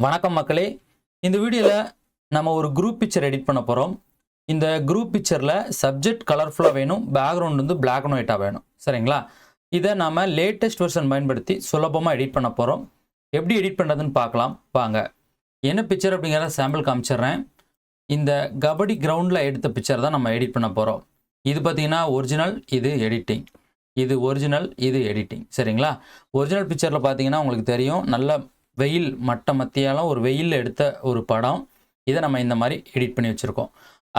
வணக்கம் மக்களே. இந்த வீடியோவில் நம்ம ஒரு குரூப் பிக்சர் எடிட் பண்ண போகிறோம். இந்த குரூப் பிக்சரில் சப்ஜெக்ட் கலர்ஃபுல்லாக வேணும், பேக்ரவுண்ட் வந்து பிளாக் அண்ட் ஒயிட்டாக வேணும். சரிங்களா? இதை நம்ம லேட்டஸ்ட் வெர்ஷன் பயன்படுத்தி சுலபமாக எடிட் பண்ண போகிறோம். எப்படி எடிட் பண்ணுறதுன்னு பார்க்கலாம் வாங்க. என்ன பிக்சர் அப்படிங்கிறத சாம்பிள் காமிச்சிடுறேன். இந்த கபடி கிரவுண்டில் எடுத்த பிக்சர் தான் நம்ம எடிட் பண்ண போகிறோம். இது பார்த்தீங்கன்னா ஒரிஜினல், இது எடிட்டிங். இது ஒரிஜினல், இது எடிட்டிங். சரிங்களா? ஒரிஜினல் பிக்சரில் பார்த்தீங்கன்னா உங்களுக்கு தெரியும், நல்ல வெயில் மத்தியாலம் ஒரு வெயிலில் எடுத்த ஒரு படம். இதை நம்ம இந்த மாதிரி எடிட் பண்ணி வச்சுருக்கோம்.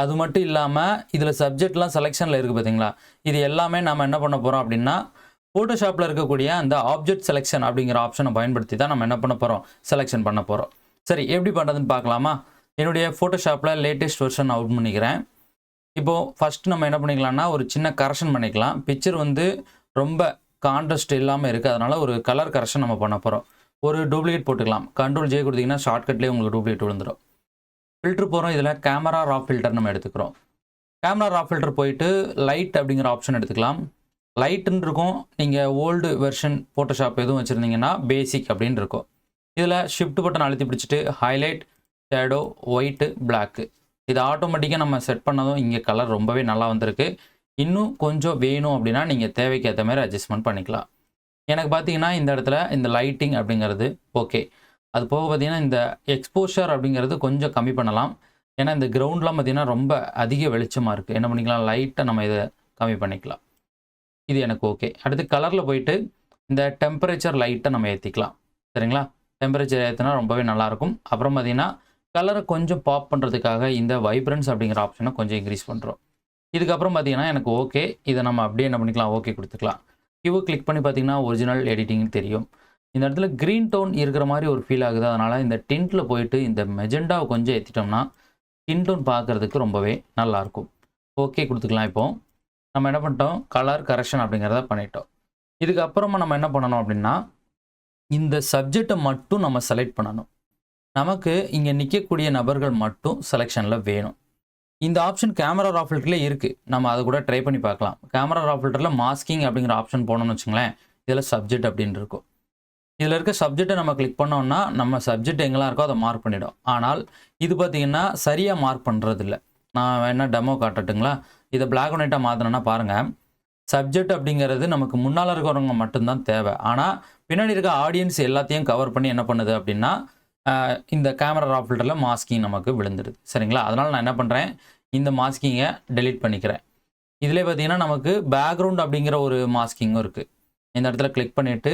அது மட்டும் இல்லாமல் இதில் சப்ஜெக்ட்லாம் செலெக்ஷனில் இருக்குது பார்த்தீங்களா? இது எல்லாமே நம்ம என்ன பண்ண போகிறோம் அப்படின்னா, ஃபோட்டோஷாப்பில் இருக்கக்கூடிய அந்த ஆப்ஜெக்ட் செலெக்ஷன் அப்படிங்கிற ஆப்ஷனை பயன்படுத்தி தான் நம்ம என்ன பண்ண போகிறோம், செலெக்ஷன் பண்ண போகிறோம். சரி, எப்படி பண்ணுறதுன்னு பார்க்கலாமா? என்னுடைய ஃபோட்டோஷாப்பில் லேட்டஸ்ட் வெர்ஷன் அவுட் பண்ணிக்கிறேன். இப்போது ஃபஸ்ட்டு நம்ம என்ன பண்ணிக்கலாம்னா, ஒரு சின்ன கரெக்ஷன் பண்ணிக்கலாம். பிக்சர் வந்து ரொம்ப கான்ட்ராஸ்ட் இல்லாமல் இருக்குது, அதனால் ஒரு கலர் கரெக்ஷன் நம்ம பண்ண போகிறோம். ஒரு டூப்ளிகேட் போட்டுக்கலாம். Ctrl J கொடுத்தீங்கன்னா ஷார்ட்கட்லேயே உங்களுக்கு டூப்ளிகேட் விழுந்துடும். ஃபில்ட்ரு போகிறோம். இதில் கேமரா ரா ஃபில்டர் நம்ம எடுத்துக்கிறோம். கேமரா ரா ஃபில்டர் போயிட்டு லைட் அப்படிங்கிற ஆப்ஷன் எடுத்துக்கலாம். லைட்டுன்னு இருக்கும். நீங்கள் ஓல்டு வெர்ஷன் ஃபோட்டோஷாப் எதுவும் வச்சுருந்தீங்கன்னா பேசிக் அப்படின்னு இருக்கும். இதில் ஷிஃப்ட் பட்டன் அழுத்தி பிடிச்சிட்டு ஹைலைட், ஷேடோ, ஒயிட்டு, பிளாக்கு இது ஆட்டோமேட்டிக்காக நம்ம செட் பண்ணதும் இங்கே கலர் ரொம்பவே நல்லா வந்திருக்கு. இன்னும் கொஞ்சம் வேணும் அப்படின்னா நீங்கள் தேவைக்கு ஏற்ற மாதிரி அட்ஜஸ்ட்மெண்ட் பண்ணிக்கலாம். எனக்கு பார்த்தீங்கன்னா இந்த இடத்துல இந்த லைட்டிங் அப்படிங்கிறது ஓகே. அது போக பார்த்தீங்கன்னா இந்த எக்ஸ்போஷர் அப்படிங்கிறது கொஞ்சம் கம்மி பண்ணலாம். ஏன்னா இந்த கிரவுண்ட்லாம் பார்த்தீங்கன்னா ரொம்ப அதிக வெளிச்சமாக இருக்குது. என்ன பண்ணிக்கலாம், லைட்டை நம்ம இதை கம்மி பண்ணிக்கலாம். இது எனக்கு ஓகே. அடுத்து கலரில் போயிட்டு இந்த டெம்பரேச்சர் லைட்டை நம்ம ஏற்றிக்கலாம். சரிங்களா? டெம்பரேச்சர் ஏற்றினா ரொம்பவே நல்லாயிருக்கும். அப்புறம் பார்த்தீங்கன்னா கலரை கொஞ்சம் பாப் பண்ணுறதுக்காக இந்த வைப்ரன்ஸ் அப்படிங்கிற ஆப்ஷனை கொஞ்சம் இன்க்ரீஸ் பண்ணுறோம். இதுக்கப்புறம் பார்த்தீங்கன்னா எனக்கு ஓகே. இதை நம்ம அப்படியே என்ன பண்ணிக்கலாம், ஓகே கொடுத்துக்கலாம். கியூவை கிளிக் பண்ணி பார்த்தீங்கன்னா ஒரிஜினல் எடிட்டிங் தெரியும். இந்த இடத்துல க்ரீன் டோன் இருக்கிற மாதிரி ஒரு ஃபீல் ஆகுது. அதனால் இந்த டின்ட்டில் போயிட்டு இந்த மெஜெண்டாவை கொஞ்சம் ஏற்றிட்டோம்னா டின் டோன் பார்க்குறதுக்கு ரொம்பவே நல்லாயிருக்கும். ஓகே கொடுத்துக்கலாம். இப்போது நம்ம என்ன பண்ணிட்டோம், கலர் கரெக்ஷன் அப்படிங்கிறத பண்ணிட்டோம். இதுக்கப்புறமா நம்ம என்ன பண்ணணும் அப்படின்னா, இந்த சப்ஜெக்டை மட்டும் நம்ம செலக்ட் பண்ணணும். நமக்கு இங்கே நிற்கக்கூடிய நபர்கள் மட்டும் செலெக்ஷனில் வேணும். இந்த ஆப்ஷன் கேமரா ரா ஃபில்டர்லேயே இருக்குது. நம்ம அதை கூட ட்ரை பண்ணி பார்க்கலாம். கேமரா ரா ஃபில்டரில் மாஸ்கிங் அப்படிங்கிற ஆப்ஷன் போனோம்னு வச்சுங்களேன், இதில் சப்ஜெக்ட் அப்படின்னு இருக்கும். இதில் இருக்க சப்ஜெக்டை நம்ம கிளிக் பண்ணோம்னா நம்ம சப்ஜெக்ட் எங்கெல்லாம் இருக்கோ அதை மார்க் பண்ணிடும். ஆனால் இது பார்த்திங்கன்னா சரியாக மார்க் பண்ணுறதில்ல. நான் வேணா டெமோ காட்டட்டுங்களா? இதை பிளாக் அண்ட் ஒயிட்டாக மாற்றினோன்னா பாருங்கள், சப்ஜெக்ட் அப்படிங்கிறது நமக்கு முன்னால் இருக்கிறவங்க மட்டும்தான் தேவை. ஆனால் பின்னாடி இருக்க ஆடியன்ஸ் எல்லாத்தையும் கவர் பண்ணி என்ன பண்ணுது அப்படின்னா, இந்த கேமரா ரா ஃபில்டரில் மாஸ்கிங் நமக்கு விழுந்துடுது. சரிங்களா? அதனால் நான் என்ன பண்ணுறேன், இந்த மாஸ்கிங்கை டெலீட் பண்ணிக்கிறேன். இதிலே பார்த்தீங்கன்னா நமக்கு பேக்ரவுண்ட் அப்படிங்கிற ஒரு மாஸ்கிங்கும் இருக்குது. இந்த இடத்துல கிளிக் பண்ணிவிட்டு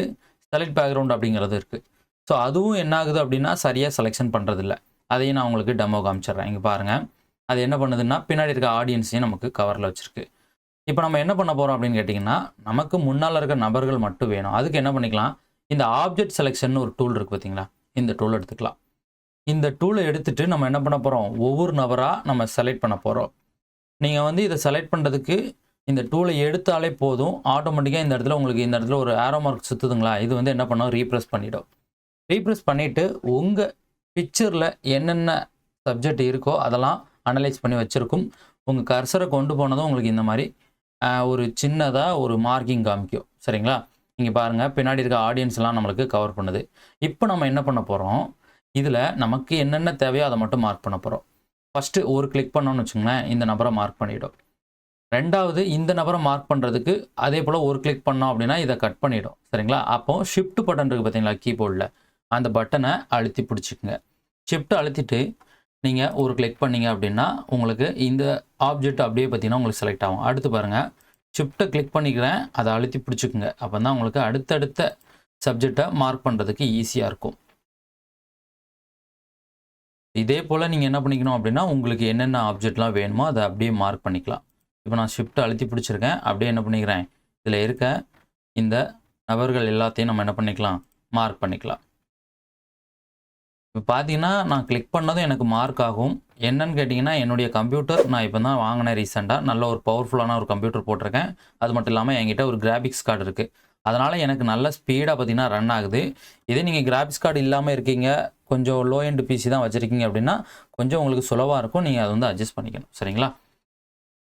செலக்ட் பேக்ரவுண்ட் அப்படிங்கிறது இருக்குது. ஸோ அதுவும் என்ன ஆகுது அப்படின்னா சரியாக செலெக்ஷன் பண்ணுறதில்ல. அதையும் நான் உங்களுக்கு டெமோ காமிச்சிட்றேன். இங்கே பாருங்கள், அது என்ன பண்ணுதுன்னா பின்னாடி இருக்க ஆடியன்ஸையும் நமக்கு கவரில் வச்சுருக்கு. இப்போ நம்ம என்ன பண்ண போகிறோம் அப்படின்னு கேட்டிங்கன்னா, நமக்கு முன்னால் இருக்க நபர்கள் மட்டும் வேணும். அதுக்கு என்ன பண்ணிக்கலாம், இந்த ஆப்ஜெக்ட் செலெக்ஷன் ஒரு டூல் இருக்குது பார்த்தீங்களா, இந்த டூல் எடுத்துக்கலாம். இந்த டூலை எடுத்துகிட்டு நம்ம என்ன பண்ண போகிறோம், ஒவ்வொரு நபராக நம்ம செலக்ட் பண்ண போகிறோம். நீங்கள் வந்து இதை செலக்ட் பண்ணுறதுக்கு இந்த டூலை எடுத்தாலே போதும். ஆட்டோமேட்டிக்காக இந்த இடத்துல உங்களுக்கு இந்த இடத்துல ஒரு ஆரோ மார்க் சுற்றுதுங்களா, இது வந்து என்ன பண்ணோம், ரீப்ரெஸ் பண்ணிவிடும். ரீப்ரெஸ் பண்ணிவிட்டு உங்கள் பிக்சரில் என்னென்ன சப்ஜெக்ட் இருக்கோ அதெல்லாம் அனலைஸ் பண்ணி வச்சுருக்கும். உங்கள் கர்சரை கொண்டு போனதும் உங்களுக்கு இந்த மாதிரி ஒரு சின்னதாக ஒரு மார்க்கிங் காமிக்கும். சரிங்களா? இங்கே பாருங்கள், பின்னாடி இருக்க ஆடியன்ஸ்லாம் நம்மளுக்கு கவர் பண்ணுது. இப்போ நம்ம என்ன பண்ண போகிறோம், இதில் நமக்கு என்னென்ன தேவையோ அதை மட்டும் மார்க் பண்ண போகிறோம். ஃபஸ்ட்டு ஒரு கிளிக் பண்ணோன்னு வச்சுங்களேன், இந்த நபரை மார்க் பண்ணிவிடும். ரெண்டாவது இந்த நபரை மார்க் பண்ணுறதுக்கு அதே போல் ஒரு கிளிக் பண்ணோம் அப்படின்னா இதை கட் பண்ணிவிடும். சரிங்களா? அப்போது ஷிஃப்ட் பட்டன் இருக்குது பார்த்தீங்களா கீபோர்டில், அந்த பட்டனை அழுத்தி பிடிச்சிக்குங்க. ஷிஃப்ட் அழுத்திட்டு நீங்கள் ஒரு கிளிக் பண்ணிங்க அப்படின்னா உங்களுக்கு இந்த ஆப்ஜெக்ட் அப்படியே பார்த்தீங்கன்னா உங்களுக்கு செலக்ட் ஆகும். அடுத்து பாருங்கள், ஷிஃப்ட்டை கிளிக் பண்ணிக்கிறேன், அதை அழுத்தி பிடிச்சிக்குங்க. அப்போ தான் உங்களுக்கு அடுத்தடுத்த சப்ஜெக்டை மார்க் பண்ணுறதுக்கு ஈஸியாக இருக்கும். இதே போல் நீங்கள் என்ன பண்ணிக்கணும் அப்படின்னா, உங்களுக்கு என்னென்ன ஆப்ஜெக்ட்லாம் வேணுமோ அதை அப்படியே மார்க் பண்ணிக்கலாம். இப்போ நான் ஷிஃப்ட்டை அழுத்தி பிடிச்சிருக்கேன், அப்படியே என்ன பண்ணிக்கிறேன், இதில் இருக்க இந்த நபர்கள் எல்லாத்தையும் நம்ம என்ன பண்ணிக்கலாம், மார்க் பண்ணிக்கலாம். இப்போ பார்த்தீங்கன்னா நான் கிளிக் பண்ணதும் எனக்கு மார்க் ஆகும். என்னன்னு கேட்டிங்கன்னா, என்னுடைய கம்ப்யூட்டர் நான் இப்போ தான் வாங்கினேன் ரீசெண்டாக. நல்ல ஒரு பவர்ஃபுல்லான ஒரு கம்ப்யூட்டர் போட்டிருக்கேன். அது மட்டும் இல்லாமல் என்கிட்ட ஒரு கிராஃபிக்ஸ் கார்டு இருக்குது. அதனால் எனக்கு நல்ல ஸ்பீடாக பார்த்தீங்கன்னா ரன் ஆகுது. இதே நீங்கள் கிராஃபிக்ஸ் கார்டு இல்லாமல் இருக்கீங்க, கொஞ்சம் லோ எண்ட் பிசி தான் வச்சுருக்கீங்க அப்படின்னா கொஞ்சம் உங்களுக்கு சுலவாக இருக்கும். நீங்கள் அதை வந்து அட்ஜஸ்ட் பண்ணிக்கணும். சரிங்களா?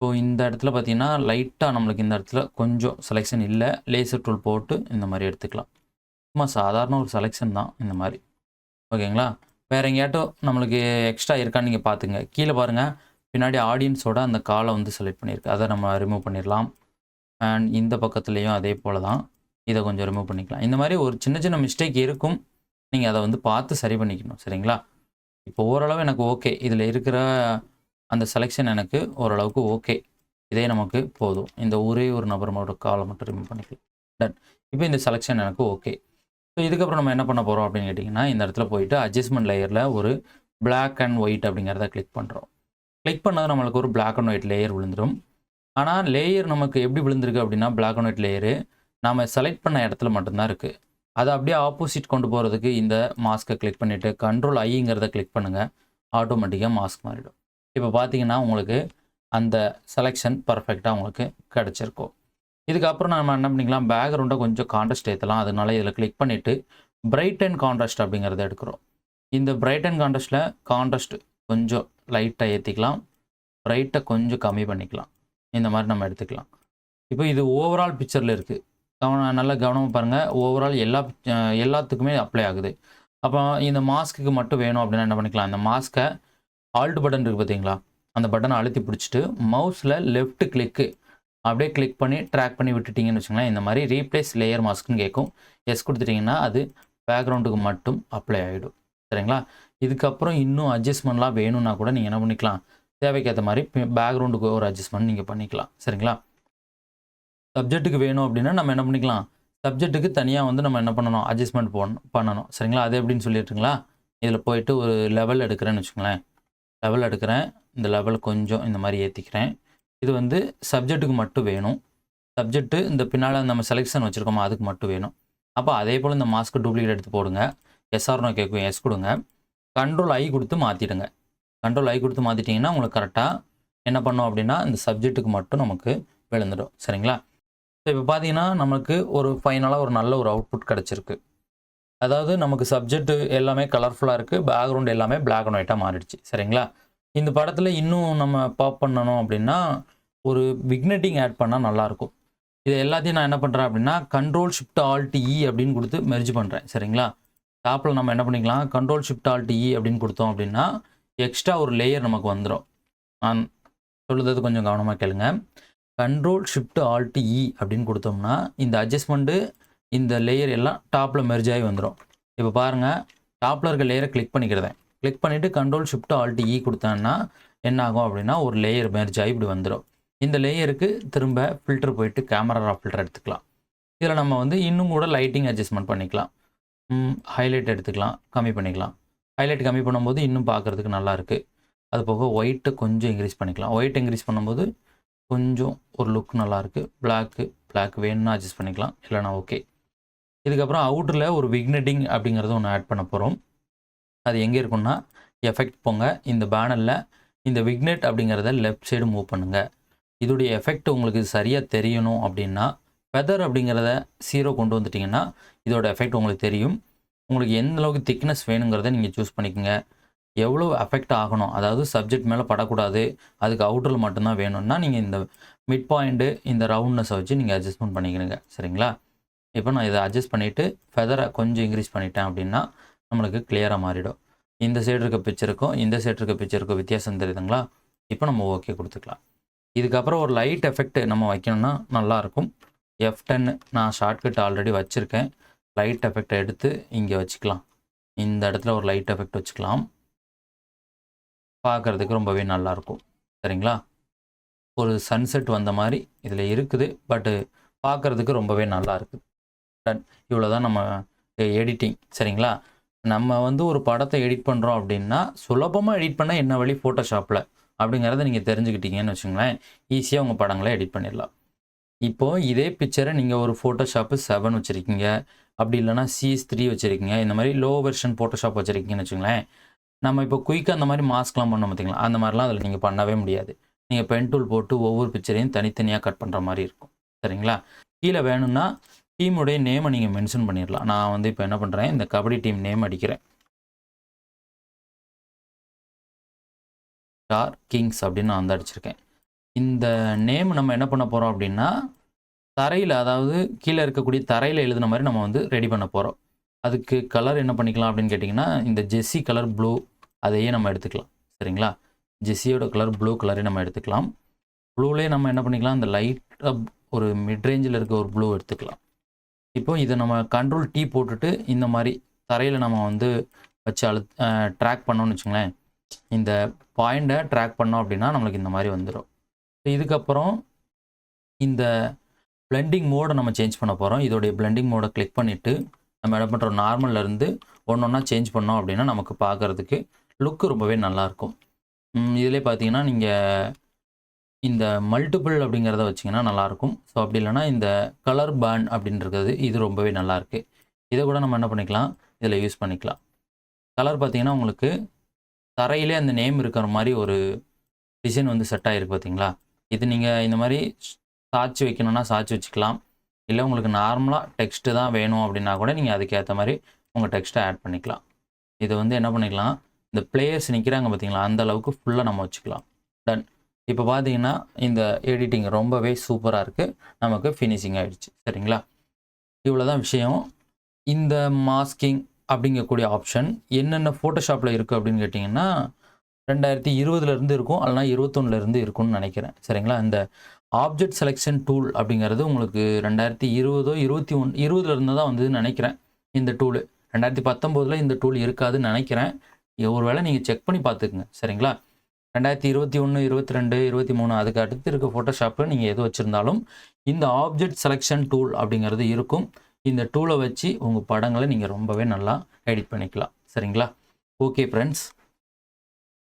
ஸோ இந்த இடத்துல பார்த்தீங்கன்னா லைட்டாக நம்மளுக்கு இந்த இடத்துல கொஞ்சம் செலெக்ஷன் இல்லை. லேசர் டூல் போட்டு இந்த மாதிரி எடுத்துக்கலாம். சும்மா சாதாரண ஒரு செலெக்ஷன் தான் இந்த மாதிரி. ஓகேங்களா? வேறு எங்கேயாட்டும் நம்மளுக்கு எக்ஸ்ட்ரா இருக்கான்னு நீங்கள் பார்த்துங்க. கீழே பாருங்கள், பின்னாடி ஆடியன்ஸோட அந்த காலை வந்து செலக்ட் பண்ணியிருக்கு. அதை நம்ம ரிமூவ் பண்ணிடலாம். அண்ட் இந்த பக்கத்துலேயும் அதே போல் தான். இதை கொஞ்சம் ரிமூவ் பண்ணிக்கலாம். இந்த மாதிரி ஒரு சின்ன சின்ன மிஸ்டேக் இருக்கும். நீங்கள் அதை வந்து பார்த்து சரி பண்ணிக்கணும். சரிங்களா? இப்போ ஓரளவு எனக்கு ஓகே. இதில் இருக்கிற அந்த செலெக்ஷன் எனக்கு ஓரளவுக்கு ஓகே. இதே நமக்கு போதும். இந்த ஒரே ஒரு நபரோட காலை மட்டும் ரிமூவ் பண்ணிக்கலாம். டன். இப்போ இந்த செலெக்ஷன் எனக்கு ஓகே. ஸோ இதுக்கப்புறம் நம்ம என்ன பண்ண போகிறோம் அப்படின்னு கேட்டிங்கன்னா, இந்த இடத்துல போயிட்டு அட்ஜஸ்ட்மெண்ட் லேயரில் ஒரு பிளாக் அண்ட் ஒயிட் அப்படிங்கிறத கிளிக் பண்ணுறோம். கிளிக் பண்ணது நம்மளுக்கு ஒரு பிளாக் அண்ட் ஒயிட் லேயர் விழுந்துடும். ஆனால் லேயர் நமக்கு எப்படி விழுந்திருக்கு அப்படின்னா, பிளாக் அண்ட் ஒயிட் லேயரு நாம் செலக்ட் பண்ண இடத்துல மட்டும்தான் இருக்குது. அதை அப்படியே ஆப்போசிட் கொண்டு போகிறதுக்கு இந்த மாஸ்க்கை கிளிக் பண்ணிவிட்டு கண்ட்ரோல் ஐங்கிறத கிளிக் பண்ணுங்கள். ஆட்டோமேட்டிக்காக மாஸ்க் மாறிடும். இப்போ பார்த்தீங்கன்னா உங்களுக்கு அந்த செலெக்ஷன் பர்ஃபெக்டாக உங்களுக்கு கிடச்சிருக்கும். இதுக்கப்புறம் நம்ம என்ன பண்ணிக்கலாம், பேக்ரவுண்டை கொஞ்சம் கான்ட்ராஸ்ட் ஏற்றலாம். அதனால இதில் கிளிக் பண்ணிவிட்டு பிரைட் அண்ட் கான்ட்ராஸ்ட் அப்படிங்கிறத எடுக்கிறோம். இந்த பிரைட் அண்ட் கான்ட்ராஸ்ட்டில் கான்ட்ராஸ்ட் கொஞ்சம் லைட்டாக ஏற்றிக்கலாம், பிரைட்டை கொஞ்சம் கம்மி பண்ணிக்கலாம். இந்த மாதிரி நம்ம எடுத்துக்கலாம். இப்போ இது ஓவரால் பிக்சரில் இருக்குது. நல்லா கவனமாக பாருங்கள். ஓவரால் எல்லாத்துக்குமே அப்ளை ஆகுது. அப்போ இந்த மாஸ்க்கு மட்டும் வேணும் அப்படின்னா என்ன பண்ணிக்கலாம், இந்த மாஸ்க்கை ஆல்ட் பட்டன் இருக்குது பார்த்தீங்களா, அந்த பட்டனை அழுத்தி பிடிச்சிட்டு மவுஸில் லெஃப்ட் கிளிக்கு அப்படியே கிளிக் பண்ணி ட்ராக் பண்ணி விட்டுட்டிங்கன்னு வச்சுங்களேன், இந்த மாதிரி ரீப்ளேஸ் லேயர் மாஸ்க்குன்னு கேட்கும். எஸ் கொடுத்துட்டிங்கன்னா அது பேக்ரவுண்டுக்கு மட்டும் அப்ளை ஆகிடும். சரிங்களா? இதுக்கப்புறம் இன்னும் அட்ஜஸ்ட்மெண்ட்லாம் வேணும்னா கூட நீங்கள் என்ன பண்ணிக்கலாம், தேவைக்கேற்ற மாதிரி பேக்ரவுண்டுக்கு ஒரு அட்ஜஸ்ட்மெண்ட் நீங்கள் பண்ணிக்கலாம். சரிங்களா? சப்ஜெக்ட்டுக்கு வேணும் அப்படின்னா நம்ம என்ன பண்ணிக்கலாம், சப்ஜெக்ட்டுக்கு தனியாக வந்து நம்ம என்ன பண்ணணும், அட்ஜஸ்ட்மெண்ட் பண்ணணும். சரிங்களா? அது எப்படின்னு சொல்லிட்டுங்களா, இதில் போயிட்டு ஒரு லெவல் எடுக்கிறேன்னு வச்சுக்கோங்களேன். லெவல் எடுக்கிறேன். இந்த லெவல் கொஞ்சம் இந்த மாதிரி ஏற்றிக்கிறேன். இது வந்து சப்ஜெக்ட்டுக்கு மட்டும் வேணும். சப்ஜெக்ட்டு இந்த பின்னால் நம்ம செலெக்ஷன் வச்சுருக்கோமா அதுக்கு மட்டும் வேணும். அப்போ அதே போல் இந்த மாஸ்க்கு டூப்ளிகேட் எடுத்து போடுங்க. எஸ்ஆர்னோ கேட்கும், எஸ் கொடுங்க. கண்ட்ரோல் ஐ கொடுத்து மாற்றிடுங்க. கண்ட்ரோல் ஐ கொடுத்து மாற்றிட்டிங்கன்னா உங்களுக்கு கரெக்டாக என்ன பண்ணோம் அப்படின்னா இந்த சப்ஜெக்ட்டுக்கு மட்டும் நமக்கு விழுந்துடும். சரிங்களா? ஸோ இப்போ பார்த்தீங்கன்னா நமக்கு ஒரு ஃபைனலாக ஒரு நல்ல ஒரு அவுட்புட் கிடச்சிருக்கு. அதாவது நமக்கு சப்ஜெக்ட் எல்லாமே கலர்ஃபுல்லாக இருக்குது, பேக்ரவுண்ட் எல்லாமே பிளாக் அண்ட் ஒயிட்டாக மாறிடுச்சு. சரிங்களா? இந்த படத்தில் இன்னும் நம்ம பாப் பண்ணணும் அப்படின்னா ஒரு விக்னெட்டிங் ஆட் பண்ணால் நல்லாயிருக்கும். இது எல்லாத்தையும் நான் என்ன பண்ணுறேன் அப்படின்னா கண்ட்ரோல் ஷிஃப்ட் ஆல்ட் இ அப்படின்னு கொடுத்து மெர்ஜ் பண்ணுறேன். சரிங்களா? டாப்பில் நம்ம என்ன பண்ணிக்கலாம், கண்ட்ரோல் ஷிஃப்ட் ஆல்ட் இ அப்படின்னு கொடுத்தோம் அப்படின்னா எக்ஸ்ட்ரா ஒரு லேயர் நமக்கு வந்துடும். நான் சொல்லுறது கொஞ்சம் கவனமாக கேளுங்க. கண்ட்ரோல் ஷிஃப்ட் ஆல்ட் இ அப்படின்னு கொடுத்தோம்னா இந்த அட்ஜஸ்ட்மெண்ட்டு இந்த லேயர் எல்லாம் டாப்பில் மெர்ஜ் ஆகி வந்துடும். இப்போ பாருங்கள், டாப்பில் இருக்க லேயரை கிளிக் பண்ணிக்கிறேன். கிளிக் பண்ணிவிட்டு கண்ட்ரோல் ஷிஃப்ட் ஆல்ட் இ கொடுத்தேன்னா என்ன ஆகும் அப்படின்னா ஒரு லேயர் மெர்ஜ் ஆகி இப்படி வந்துடும். இந்த லேயருக்கு திரும்ப ஃபில்டர் போயிட்டு கேமரா ஃபில்டர் எடுத்துக்கலாம். இதில் நம்ம வந்து இன்னும் கூட லைட்டிங் அட்ஜஸ்ட்மெண்ட் பண்ணிக்கலாம். ஹைலைட் எடுத்துக்கலாம், கம்மி பண்ணிக்கலாம். ஹைலைட் கம்மி பண்ணும்போது இன்னும் பார்க்குறதுக்கு நல்லாயிருக்கு. அது போக ஒயிட்டை கொஞ்சம் இன்க்ரீஸ் பண்ணிக்கலாம். ஒயிட் இன்க்ரீஸ் பண்ணும்போது கொஞ்சம் ஒரு லுக் நல்லாயிருக்கு. பிளாக் வேணும்னா அட்ஜஸ்ட் பண்ணிக்கலாம், இல்லைனா ஓகே. இதுக்கப்புறம் அவுட்டரில் ஒரு விக்னெட்டிங் அப்படிங்கிறது ஒன்று ஆட் பண்ண போகிறோம். அது எங்கே இருக்குன்னா எஃபெக்ட் போங்க. இந்த பேனரில் இந்த விக்னெட் அப்படிங்கிறத லெஃப்ட் சைடு மூவ் பண்ணுங்கள். இதோடைய எஃபெக்ட் உங்களுக்கு சரியாக தெரியணும் அப்படின்னா ஃபெதர் அப்படிங்கிறத 0 கொண்டு வந்துட்டிங்கன்னா இதோட எஃபெக்ட் உங்களுக்கு தெரியும். உங்களுக்கு எந்த அளவுக்கு திக்னஸ் வேணுங்கிறத நீங்கள் சூஸ் பண்ணிக்கோங்க. எவ்வளோ எஃபெக்ட் ஆகணும், அதாவது சப்ஜெக்ட் மேலே படக்கூடாது, அதுக்கு அவுட்டரில் மட்டும்தான் வேணும்னா நீங்கள் இந்த மிட் பாயிண்ட்டு இந்த ரவுண்ட்னஸை வச்சு நீங்கள் அட்ஜஸ்ட்மெண்ட் பண்ணிக்கணுங்க. சரிங்களா? இப்போ நான் இதை அட்ஜஸ்ட் பண்ணிவிட்டு ஃபெதரை கொஞ்சம் இன்க்ரீஸ் பண்ணிட்டேன் அப்படின்னா நம்மளுக்கு கிளியராக மாறிடும். இந்த சைடு இருக்க பிக்சருக்கும் இந்த சைடு இருக்க பிக்சருக்கும் வித்தியாசம் தெரியுதுங்களா? இப்போ நம்ம ஓகே கொடுத்துக்கலாம். இதுக்கப்புறம் ஒரு லைட் எஃபெக்ட் நம்ம வைக்கணும்னா நல்லாயிருக்கும். F10 நான் ஷார்ட்கட் ஆல்ரெடி வச்சுருக்கேன். லைட் எஃபெக்டை எடுத்து இங்கே வச்சுக்கலாம். இந்த இடத்துல ஒரு லைட் எஃபெக்ட் வச்சுக்கலாம். பார்க்குறதுக்கு ரொம்பவே நல்லாயிருக்கும். சரிங்களா? ஒரு சன்செட் வந்த மாதிரி இதில் இருக்குது, பட்டு பார்க்குறதுக்கு ரொம்பவே நல்லா இருக்குது. டன். இவ்வளோ தான் நம்ம எடிட்டிங். சரிங்களா? நம்ம வந்து ஒரு படத்தை எடிட் பண்ணுறோம் அப்படின்னா சுலபமாக எடிட் பண்ண என்ன வழி ஃபோட்டோஷாப்பில் அப்படிங்கிறத நீங்கள் தெரிஞ்சுக்கிட்டீங்கன்னு வச்சுங்களேன், ஈஸியாக உங்கள் படங்களை எடிட் பண்ணிடலாம். இப்போது இதே பிக்சரை நீங்கள் ஒரு ஃபோட்டோஷாப்பு 7 வச்சுருக்கீங்க, அப்படி இல்லைனா CS3 வச்சுருக்கீங்க, இந்த மாதிரி லோ வெர்ஷன் ஃபோட்டோஷாப் வச்சுருக்கீங்கன்னு வச்சுங்களேன், நம்ம இப்போ குயிக்காக அந்த மாதிரி மாஸ்க்லாம் பண்ணோம் பார்த்தீங்களா, அந்த மாதிரிலாம் அதில் நீங்கள் பண்ணவே முடியாது. நீங்கள் பென் டூல் போட்டு ஒவ்வொரு பிக்சரையும் தனித்தனியாக கட் பண்ணுற மாதிரி இருக்கும். சரிங்களா? கீழே வேணும்னா டீமுடைய நேமை நீங்கள் மென்ஷன் பண்ணிடலாம். நான் வந்து இப்போ என்ன பண்ணுறேன், இந்த கபடி டீம் நேம் அடிக்கிறேன். ஸ்டார் கிங்ஸ் அப்படின்னு நான் வந்து அடிச்சிருக்கேன். இந்த நேம் நம்ம என்ன பண்ண போகிறோம் அப்படின்னா தரையில், அதாவது கீழே இருக்கக்கூடிய தரையில் எழுதுன மாதிரி நம்ம வந்து ரெடி பண்ண போகிறோம். அதுக்கு கலர் என்ன பண்ணிக்கலாம் அப்படின்னு கேட்டிங்கன்னா, இந்த ஜெஸ்ஸி கலர் ப்ளூ அதையே நம்ம எடுத்துக்கலாம். சரிங்களா? ஜெஸ்ஸியோட கலர் ப்ளூ கலரே நம்ம எடுத்துக்கலாம். ப்ளூலேயே நம்ம என்ன பண்ணிக்கலாம், அந்த லைட்டாக ஒரு மிட் ரேஞ்சில் இருக்க ஒரு ப்ளூ எடுத்துக்கலாம். இப்போ இதை நம்ம கண்ட்ரோல் T போட்டுட்டு இந்த மாதிரி தரையில் நம்ம வந்து வச்சு ட்ராக் பண்ணோம்னு வச்சுங்களேன். இந்த பாயிண்ட்டை ட்ராக் பண்ணோம் அப்படின்னா நம்மளுக்கு இந்த மாதிரி வந்துடும். இதுக்கப்புறம் இந்த பிளெண்டிங் மோடை நம்ம சேஞ்ச் பண்ண போகிறோம். இதோடைய பிளெண்டிங் மோடை கிளிக் பண்ணிவிட்டு நம்ம என்ன பண்ணுறோம், நார்மல்லேருந்து ஒன்றா சேஞ்ச் பண்ணோம் அப்படின்னா நமக்கு பார்க்குறதுக்கு லுக்கு ரொம்பவே நல்லாயிருக்கும். இதிலே பார்த்தீங்கன்னா நீங்கள் இந்த மல்டிபிள் அப்படிங்கிறத வச்சிங்கன்னா நல்லாயிருக்கும். ஸோ அப்படி இல்லைனா இந்த கலர் பேண்ட் அப்படின்றது இது ரொம்பவே நல்லாயிருக்கு. இதை கூட நம்ம என்ன பண்ணிக்கலாம், இதில் யூஸ் பண்ணிக்கலாம். கலர் பார்த்தீங்கன்னா உங்களுக்கு தரையிலே அந்த நேம் இருக்கிற மாதிரி ஒரு டிசைன் வந்து செட் ஆகிருக்கு பார்த்தீங்களா. இது நீங்கள் இந்த மாதிரி சாட்சி வைக்கணும்னா சாட்சி வச்சுக்கலாம். இல்லை உங்களுக்கு நார்மலாக டெக்ஸ்ட்டு தான் வேணும் அப்படின்னா கூட நீங்கள் அதுக்கேற்ற மாதிரி உங்கள் டெக்ஸ்ட்டை ஆட் பண்ணிக்கலாம். இதை வந்து என்ன பண்ணிக்கலாம், இந்த பிளேயர்ஸ் நிற்கிறாங்க பார்த்தீங்களா, அந்த அளவுக்கு ஃபுல்லாக நம்ம வச்சுக்கலாம். டன். இப்போ பார்த்தீங்கன்னா இந்த எடிட்டிங் ரொம்பவே சூப்பராக இருக்குது. நமக்கு ஃபினிஷிங் ஆகிடுச்சு. சரிங்களா? இவ்வளோ தான் விஷயம். இந்த மாஸ்கிங் அப்படிங்கக்கூடிய ஆப்ஷன் என்னென்ன ஃபோட்டோஷாப்பில் இருக்குது அப்படின்னு கேட்டிங்கன்னா 2020 இருக்கும், அல்லனா 21 இருக்கும்னு நினைக்கிறேன். சரிங்களா? இந்த ஆப்ஜெக்ட் செலெக்ஷன் டூல் அப்படிங்கிறது உங்களுக்கு 2020 20 தான் வந்ததுன்னு நினைக்கிறேன். இந்த டூலு 2019 இந்த டூல் இருக்காதுன்னு நினைக்கிறேன். ஒருவேளை நீங்கள் செக் பண்ணி பார்த்துக்குங்க. சரிங்களா? 2021, 22, 23 அதுக்கு அடுத்து இருக்க ஃபோட்டோஷாப்பில் நீங்கள் எது வச்சுருந்தாலும் இந்த ஆப்ஜெக்ட் செலெக்ஷன் டூல் அப்படிங்கிறது இருக்கும். இந்த டூலை வச்சு உங்கள் படங்களை நீங்கள் ரொம்பவே நல்லா எடிட் பண்ணிக்கலாம். சரிங்களா? Okay friends,